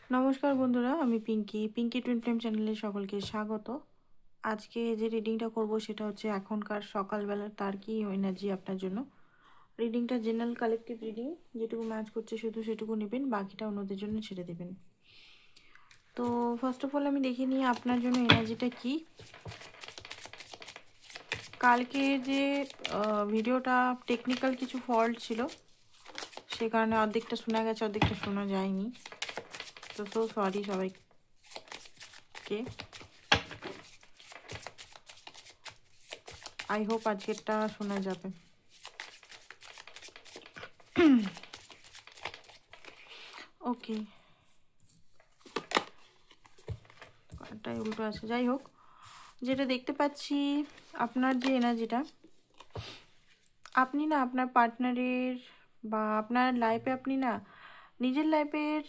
नमस्कार बंधुरा आमी पिंकी ट्विन फ्लेम चैनेले सकलके स्वागत। आज के जे रिडिंगटा करब सेटा होच्छे एखनकार सकाल बेला तार कि एनार्जी आपनार जोन्नो। रिडिंगटा जेनारेल कालेक्टिव रिडिंग, जेटुकु मैच करছে शुधु सेटुकु नेবেন, बाकिটা অন্যদের জন্য ছেড়ে দেবেন। তো ফার্স্ট অফ অল আমি দেখে নিই আপনার জন্য এনার্জিটা কি। কালকে যে ভিডিওটা টেকনিক্যাল কিছু ফল্ট ছিল, সে কারণে অর্ধেকটা শোনা গেছে অর্ধেকটা শোনা যায়নি। তো সরি সবাইকে। আই হোপ আজকেরটা শোনা যাবে। ওকে, কার্ডটাই উল্টো আছে। যাই হোক, যেটা দেখতে পাচ্ছি আপনার যে এনার্জিটা, আপনি না আপনার পার্টনারের বা আপনার লাইফে আপনি না নিজের লাইফের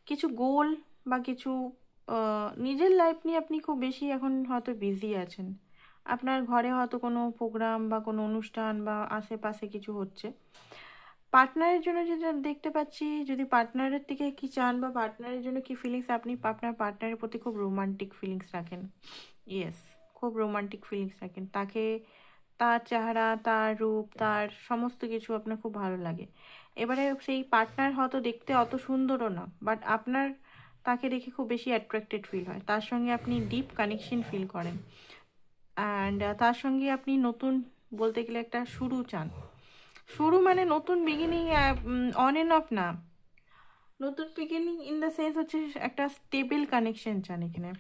কিছু গোল বা কিছু নিজের লাইফ নিয়ে আপনি খুব বেশি এখন হয়তো বিজি আছেন। আপনার ঘরে হয়তো কোনো প্রোগ্রাম বা কোনো অনুষ্ঠান বা আশেপাশে কিছু হচ্ছে। পার্টনারের জন্য যেটা দেখতে পাচ্ছি, যদি পার্টনারের থেকে কি চান বা পার্টনারের জন্য কি ফিলিংস, আপনি আপনার পার্টনারের প্রতি খুব রোমান্টিক ফিলিংস রাখেন। ইয়েস, খুব রোমান্টিক ফিলিংস রাখেন। তাকে, তার চেহারা, তার রূপ, তার সমস্ত কিছু আপনার খুব ভালো লাগে। এবারে সেই পার্টনার হয়তো দেখতে অত সুন্দরও না, বাট আপনার তাকে দেখে খুব বেশি অ্যাট্রাক্টেড ফিল হয়, তার সঙ্গে আপনি ডিপ কানেকশন ফিল করেন। অ্যান্ড তার সঙ্গে আপনি নতুন, বলতে গেলে একটা শুরু চান। শুরু মানে নতুন বিগিনিং, অন অ্যান্ড অফ না, নতুন বিগিনিং ইন দ্য সেন্স হচ্ছে একটা স্টেবল কানেকশন চান এখানে।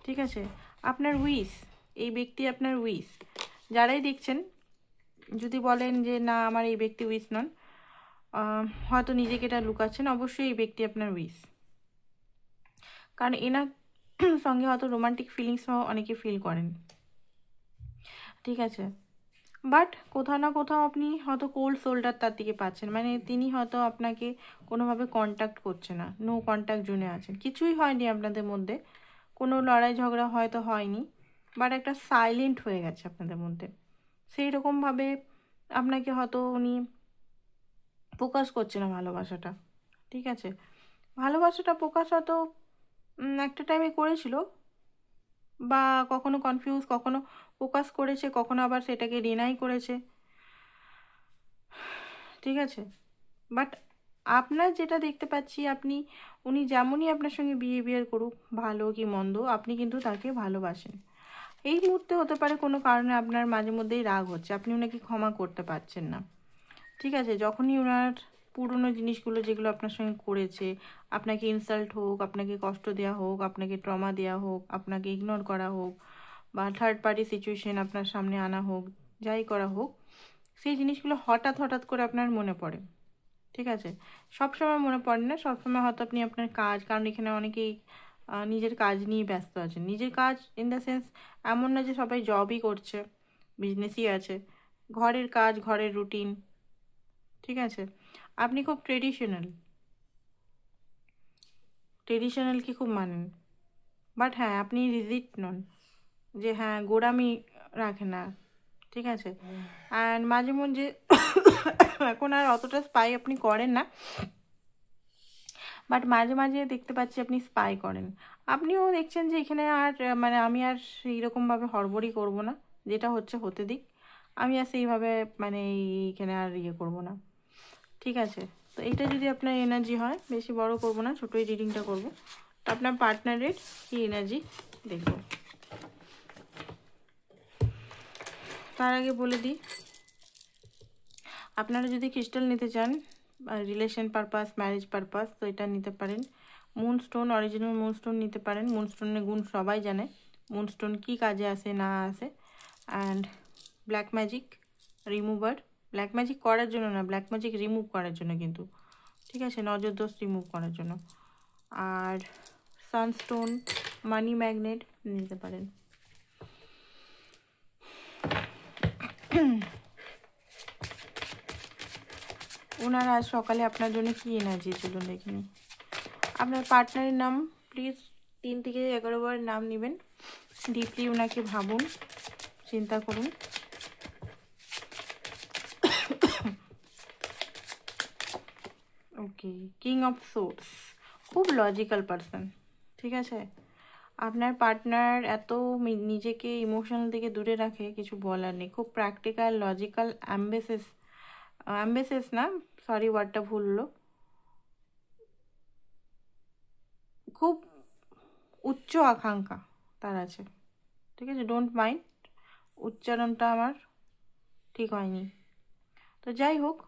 ঠিক আছে, আপনার উইশ, এই ব্যক্তি আপনার উইশ। যারাই দেখছেন, যদি বলেন যে না আমার এই ব্যক্তি উইশ নন, হয়তো নিজেকে এটা লুকাচ্ছেন, অবশ্যই এই ব্যক্তি আপনার উইশ। কারণ এনার সঙ্গে হয়তো রোমান্টিক ফিলিংসও অনেকে ফিল করেন। ঠিক আছে, বাট কোথাও না কোথাও আপনি হয়তো কোল্ড শোল্ডার তার দিকে পাচ্ছেন, মানে তিনি হয়তো আপনাকে কোনোভাবে কন্ট্যাক্ট করছে না, নো কন্ট্যাক্ট জোনে আছেন। কিছুই হয়নি আপনাদের মধ্যে, কোনো লড়াই ঝগড়া হয়তো হয়নি, বাট একটা সাইলেন্ট হয়ে গেছে আপনাদের মধ্যে। সেই রকমভাবে আপনাকে হয়তো উনি প্রকাশ করছে না ভালোবাসাটা। ঠিক আছে, ভালোবাসাটা প্রকাশ হয়তো একটা টাইমে করেছিল, বা কখনো কনফিউজ, কখনো প্রকাশ করেছে, কখনো আবার সেটাকে ডিনাই করেছে। ঠিক আছে, বাট আপনার যেটা দেখতে পাচ্ছি, আপনি, উনি যেমনই আপনার সঙ্গে বিহেভিয়ার করুক, ভালো কি মন্দ, আপনি কিন্তু তাকে ভালোবাসেন। এই মুহূর্তে হতে পারে কোনো কারণে আপনার মাঝে মধ্যেই রাগ হচ্ছে, আপনি ওনাকে ক্ষমা করতে পারছেন না। ঠিক আছে, যখনই ওনার পুরনো জিনিসগুলো যেগুলো আপনার সঙ্গে করেছে, আপনাকে ইনসাল্ট হোক, আপনাকে কষ্ট দেওয়া হোক, আপনাকে ট্রমা দেওয়া হোক, আপনাকে ইগনোর করা হোক, বা থার্ড পার্টি সিচুয়েশন আপনার সামনে আনা হোক, যাই করা হোক, সেই জিনিসগুলো হঠাৎ হঠাৎ করে আপনার মনে পড়ে। ঠিক আছে, সবসময় মনে পড়ে না, সবসময় হয়তো আপনি আপনার কাজ, কারণ এখানে অনেকেই নিজের কাজ নিয়ে ব্যস্ত আছেন। নিজের কাজ ইন দ্য সেন্স, এমন না যে সবাই জবই করছে, বিজনেসই আছে, ঘরের কাজ, ঘরের রুটিন। ঠিক আছে, আপনি খুব ট্রেডিশনালকে খুব মানেন, বাট হ্যাঁ আপনি রিজিড নন, যে হ্যাঁ গোড়ামি রাখে না। ঠিক আছে, অ্যান্ড মাঝে মধ্যে এখন আর অতটা স্পাই আপনি করেন না, বাট মাঝে মাঝে দেখতে পাচ্ছি আপনি স্পাই করেন। আপনিও দেখছেন যে এখানে আর মানে আমি আর সেইরকমভাবে হড়বড়ি করব না, যেটা হচ্ছে হতে দিক, আমি আর সেইভাবে মানে এইখানে আর ইয়ে করব না। ঠিক আছে, তো এইটা যদি আপনার এনার্জি হয়, বেশি বড় করব না, ছোটোই রিডিংটা করব। তো আপনার পার্টনারের কি এনার্জি দেখব। তার আগে বলে দিই, আপনারা যদি ক্রিস্টাল নিতে চান, রিলেশন পারপাস, ম্যারেজ পারপাস, তো এটা নিতে পারেন। মুনস্টোন, অরিজিনাল মুনস্টোন নিতে পারেন। মুনস্টোনের গুণ সবাই জানে, মুনস্টোন কী কাজে আসে না আসে। And black magic remover, black magic করার জন্য না, ব্ল্যাক ম্যাজিক রিমুভ করার জন্য কিন্তু। ঠিক আছে, নজর দোষ রিমুভ করার জন্য। আর সানস্টোন, মানি ম্যাগনেট নিতে পারেন। ওনারা আজ সকালে আপনার জন্য কী এনার্জি, চলুন দেখিনি। আপনার পার্টনারের নাম প্লিজ 3 থেকে 11 বার নাম নেবেন, ডিপলি ওনাকে ভাবুন, চিন্তা করুন। ওকে, কিং অফ সোর্স, খুব লজিক্যাল পারসন। ঠিক আছে, আপনার পার্টনার এত নিজেকে ইমোশনাল থেকে দূরে রাখে, কিছু বলার নেই। খুব প্র্যাকটিক্যাল, লজিক্যাল, অ্যাম্বিসিয়াস, অ্যাম্বিসিয়াস না, সরি ওয়ার্ডটা ভুল হলো, খুব উচ্চ আকাঙ্ক্ষা তার আছে। ঠিক আছে, ডোন্ট মাইন্ড, উচ্চারণটা আমার ঠিক হয়নি। তো যাই হোক,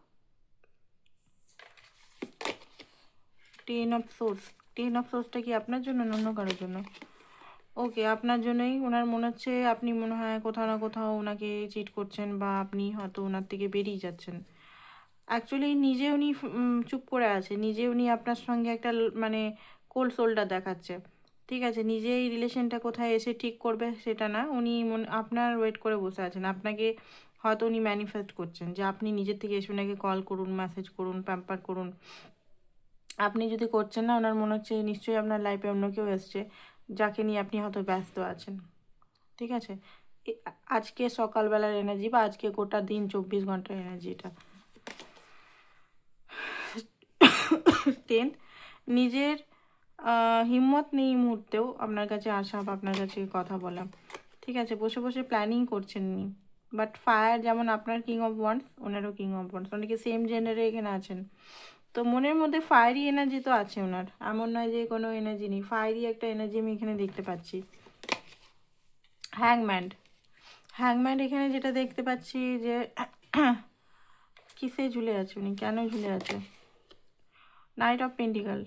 10 অফ সোর্স, 10 অফ সোর্সটা কি আপনার জন্য না অন্য কারোর জন্য? ওকে, আপনার জন্যই। ওনার মনে হচ্ছে আপনি মনে হয় কোথাও না কোথাও ওনাকে চিট করছেন, বা আপনি হয়তো ওনার থেকে বেরিয়ে যাচ্ছেন। অ্যাকচুয়ালি নিজে উনি চুপ করে আছে, নিজে উনি আপনার সঙ্গে একটা মানে কোল্ড শোল্ডার দেখাচ্ছে। ঠিক আছে, নিজে এই রিলেশনটা কোথায় এসে ঠিক করবে সেটা না, উনি আপনার ওয়েট করে বসে আছেন। আপনাকে হয়তো উনি ম্যানিফেস্ট করছেন যে আপনি নিজের থেকে এসে ওনাকে কল করুন, মেসেজ করুন, প্যাম্পার করুন। আপনি যদি করছেন না, ওনার মনে হচ্ছে নিশ্চয়ই আপনার লাইফে অন্য কেউ এসছে, যাকে নিয়ে আপনি হয়তো ব্যস্ত আছেন। ঠিক আছে, আজকে সকালবেলার এনার্জি বা আজকে গোটা দিন 24 ঘন্টার এনার্জি এটা। 10, নিজের হিম্মত নেই এই মুহূর্তেও আপনার কাছে আসা বা আপনার কাছে কথা বলা। ঠিক আছে, বসে বসে প্ল্যানিং করছেন নি। বাট ফায়ার যেমন আপনার কিং অফ ওয়ান্স, ওনারও কিং অফ ওয়ান্স, অনেকে সেম জেনারে এখানে আছেন। তো মনের মধ্যে ফায়ারি এনার্জি তো আছে ওনার, এমন নয় যে কোনো এনার্জি নেই, ফায়ারি একটা এনার্জি আমি এখানে দেখতে পাচ্ছি। হ্যাংম্যান, হ্যাংম্যান এখানে যেটা দেখতে পাচ্ছি যে কিসে ঝুলে আছে উনি, কেন ঝুলে আছে? Night of pentacle.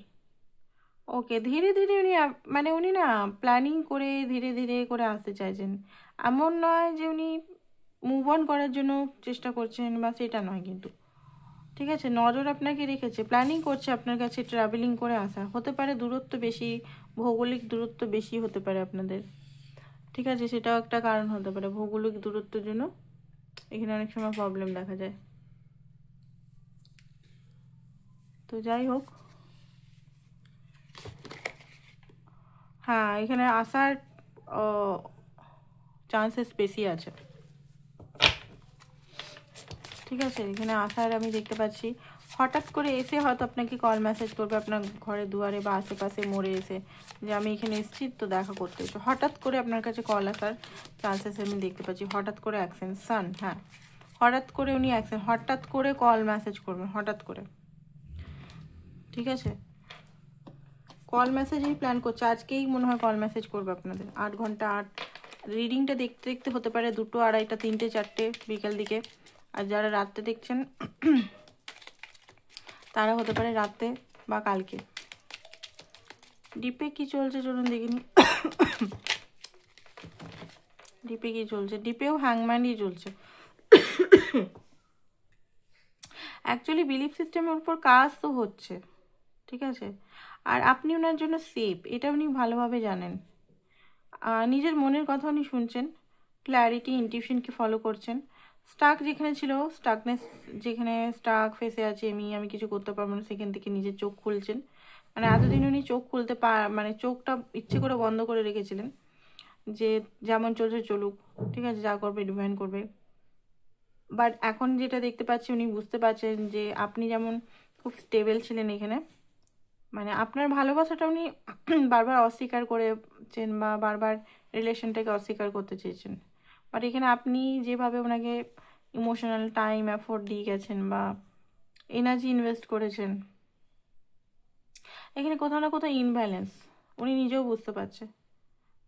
ওকে, ধীরে ধীরে উনি মানে উনি না প্ল্যানিং করে ধীরে ধীরে করে আসতে চাইছেন। এমন নয় যে উনি মুভ অন করার জন্য চেষ্টা করছেন বা সেটা নয়, কিন্তু ঠিক আছে, নজর আপনাকে রেখেছে, প্ল্যানিং করছে আপনার কাছে ট্রাভেলিং করে আসা। হতে পারে দূরত্ব বেশি, ভৌগোলিক দূরত্ব বেশি হতে পারে আপনাদের। ঠিক আছে, সেটাও একটা কারণ হতে পারে, ভৌগোলিক দূরত্বের জন্য এখানে অনেক সময় প্রবলেম দেখা যায়। তো যাই হোক, হ্যাঁ এখানে আসার চান্সেস বেশি আছে। ঠিক আছে, এখানে আসার আমি দেখতে পাচ্ছি, হঠাৎ করে এসে হয়তো আপনাকে কল মেসেজ করবে আপনার ঘরে দুয়ারে বা আশেপাশে মোড়ে এসে, যে আমি এখানে এসেছি তো দেখা করতে এসো। হঠাৎ করে আপনার কাছে কল আসার চান্সেস আমি দেখতে পাচ্ছি। হঠাৎ করে অ্যাকশন, সান, হ্যাঁ হঠাৎ করে উনি অ্যাকশন, হঠাৎ করে কল মেসেজ করবেন, হঠাৎ করে। ঠিক আছে, কল মেসেজই প্ল্যান করছে, আজকেই মনে হয় কল মেসেজ করবে আপনাদের। 8 ঘন্টা 8, রিডিংটা দেখতে দেখতে হতে পারে 2টো, 2:30, 3টে, 4টে বিকেল দিকে। আর যারা রাত্রে দেখছেন তারা হতে পারে রাতে বা কালকে। ডিপে কি চলছে চলুন দেখিনি। ডিপে কি চলছে? ডিপেও হ্যাংম্যানই চলছে। অ্যাকচুয়ালি বিলিফ সিস্টেমের উপর কাজ তো হচ্ছে। ঠিক আছে, আর আপনি ওনার জন্য সেফ, এটা উনি ভালোভাবে জানেন। নিজের মনের কথা উনি শুনছেন, ক্ল্যারিটি, ইনটিউশনকে ফলো করছেন। স্টাক যেখানে ছিল, স্টাকনেস যেখানে স্টাক ফেসে আছে, আমি কিছু করতে পারবো না, সেখান থেকে নিজের চোখ খুলছেন। মানে এতদিন উনি চোখ খুলতে মানে চোখটা ইচ্ছে করে বন্ধ করে রেখেছিলেন, যে যেমন চলছে চলুক, ঠিক আছে, যা করবে ডিমান্ড করবে। বাট এখন যেটা দেখতে পাচ্ছি, উনি বুঝতে পারছেন যে আপনি যেমন খুব স্টেবল ছিলেন এখানে, মানে আপনার ভালোবাসাটা উনি বারবার অস্বীকার করেছেন বা বারবার রিলেশনটাকে অস্বীকার করতে চেয়েছেন। বাট এখানে আপনি যেভাবে ওনাকে ইমোশনাল টাইম এফোর্ট দিয়ে গেছেন বা এনার্জি ইনভেস্ট করেছেন, এখানে কোথাও না কোথাও ইনব্যালেন্স উনি নিজেও বুঝতে পারছে।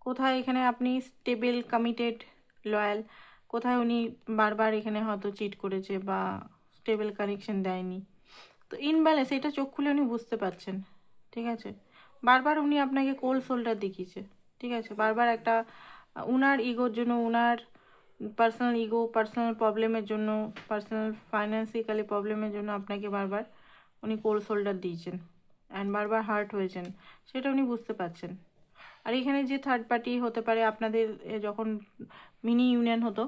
কোথায় এখানে আপনি স্টেবল, কমিটেড, লয়াল, কোথায় উনি বারবার এখানে হয়তো চিট করেছে বা স্টেবল কানেকশন দেয়নি। তো ইনব্যালেন্স এটা চোখ খুলে উনি বুঝতে পারছেন। ঠিক আছে, বারবার উনি আপনাকে কোল্ড শোল্ডার দেখিয়েছে। ঠিক আছে, বারবার একটা উনার ইগোর জন্য, উনার পার্সোনাল ইগো, পার্সোনাল প্রবলেমের জন্য, পার্সোনাল ফাইন্যান্সিক্যালি প্রবলেমের জন্য আপনাকে বারবার উনি কোল্ড শোল্ডার দিয়েছেন অ্যান্ড বারবার হার্ট হয়েছেন, সেটা উনি বুঝতে পারছেন। আর এখানে যে থার্ড পার্টি হতে পারে আপনাদের, যখন মিনি ইউনিয়ন হতো,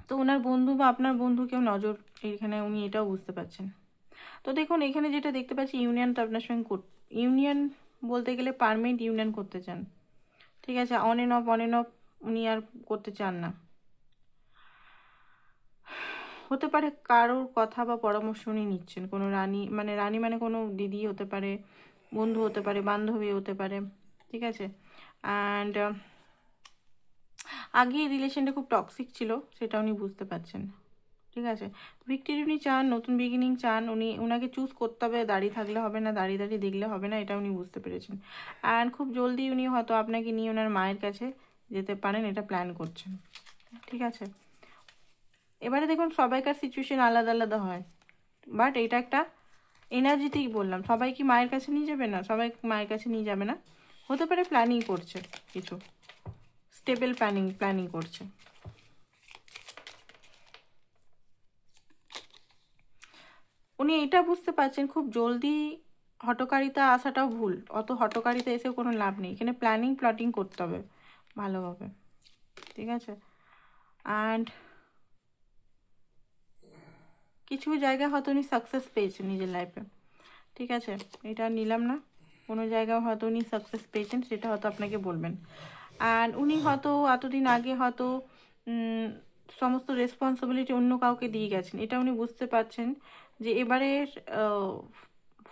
তো ওনার বন্ধু বা আপনার বন্ধু কেউ নজর, এখানে উনি এটাও বুঝতে পারছেন। তো দেখুন, এখানে যেটা দেখতে পাচ্ছি, ইউনিয়ন তো আপনার সঙ্গে ইউনিয়ন বলতে গেলে পারমানেন্ট ইউনিয়ন করতে চান। ঠিক আছে, অন অ্যান্ড অফ উনি আর করতে চান না। হতে পারে কারোর কথা বা পরামর্শ উনি নিচ্ছেন, কোনো রানী মানে কোনো দিদি হতে পারে, বন্ধু হতে পারে, বান্ধবী হতে পারে, ঠিক আছে। অ্যান্ড আগে রিলেশনটা খুব টক্সিক ছিল, সেটা উনি বুঝতে পারছেন, ঠিক আছে। ভিক্টরি উনি চান, নতুন বিগিনিং চান, উনাকে চুজ করতে হবে, দাঁড়িয়ে থাকলে হবে না, দাঁড়িয়ে দাঁড়িয়ে দেখলে হবে না, এটা উনি বুঝতে পেরেছেন। অ্যান্ড খুব জলদি উনি হয়তো আপনাকে নিয়ে ওনার মায়ের কাছে যেতে পারেন, এটা প্ল্যান করছেন, ঠিক আছে। এবারে দেখুন সবাইকার সিচুয়েশন আলাদা আলাদা হয়, বাট এটা একটা এনার্জিতেই বললাম, সবাই কি মায়ের কাছে নিয়ে যাবে না, সবাই মায়ের কাছে নিয়ে যাবে না, হতে পারে প্ল্যানিং করছে, কিছু স্টেবল প্ল্যানিং করছে। উনি এটা বুঝতে পারছেন খুব জলদি হঠকারিতা আসাটাও ভুল, অত হঠকারিতা এসেও কোনো লাভ নেই, এখানে প্লটিং করতে হবে ভালোভাবে, ঠিক আছে। অ্যান্ড কিছু জায়গায় হয়তো উনি সাকসেস পেয়েছেন নিজের লাইফে, ঠিক আছে, এটা নিলাম না, কোনো জায়গায় হয়তো উনি সাকসেস পেয়েছেন, সেটা হয়তো আপনাকে বলবেন। অ্যান্ড উনি হয়তো এতদিন আগে হয়তো সমস্ত রেসপন্সিবিলিটি অন্য কাউকে দিয়ে গেছেন, এটা উনি বুঝতে পারছেন যে এবারে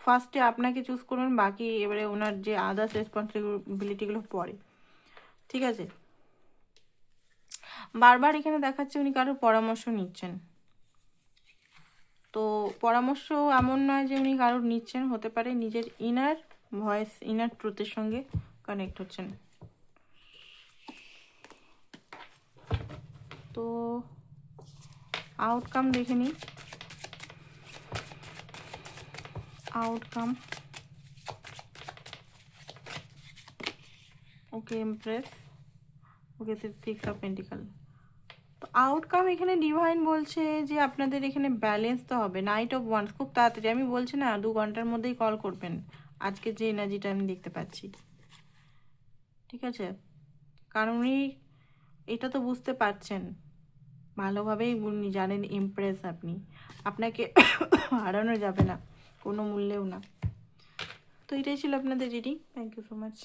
ফার্স্টে আপনাকে চুজ করবেন, বাকি এবারে ওনার যে আদার্স রেসপন্সিবিলিটিগুলো পড়ে, ঠিক আছে। বারবার এখানে দেখাচ্ছে উনি কারোর পরামর্শ নিচ্ছেন, তো পরামর্শ এমন নয় যে উনি কারোর নিচ্ছেন, হতে পারে নিজের ইনার ভয়েস, ইনার ট্রুথের সঙ্গে কানেক্ট হচ্ছেন। তো আউটকাম দেখে নিই, outcome okay empress, okay 6 of pentacle. তো আউটকাম এখানে ডিভাইন বলছে যে আপনাদের এখানে ব্যালেন্স তো হবে, নাইট অফ ওয়ান্স খুব তাড়াতাড়ি, আমি বলছি না 2 ঘন্টার মধ্যেই কল করবেন, আজকে যে এনার্জিটা আমি দেখতে পাচ্ছি, ঠিক আছে। কারণ উনি এটা তো বুঝতে পারছেন ভালোভাবেই, উনি জানেন ইমপ্রেস আপনি, আপনাকে হারানো যাবে না কোনো মূল্যেও না। তো এটাই ছিল আপনাদের reading, thank you so much.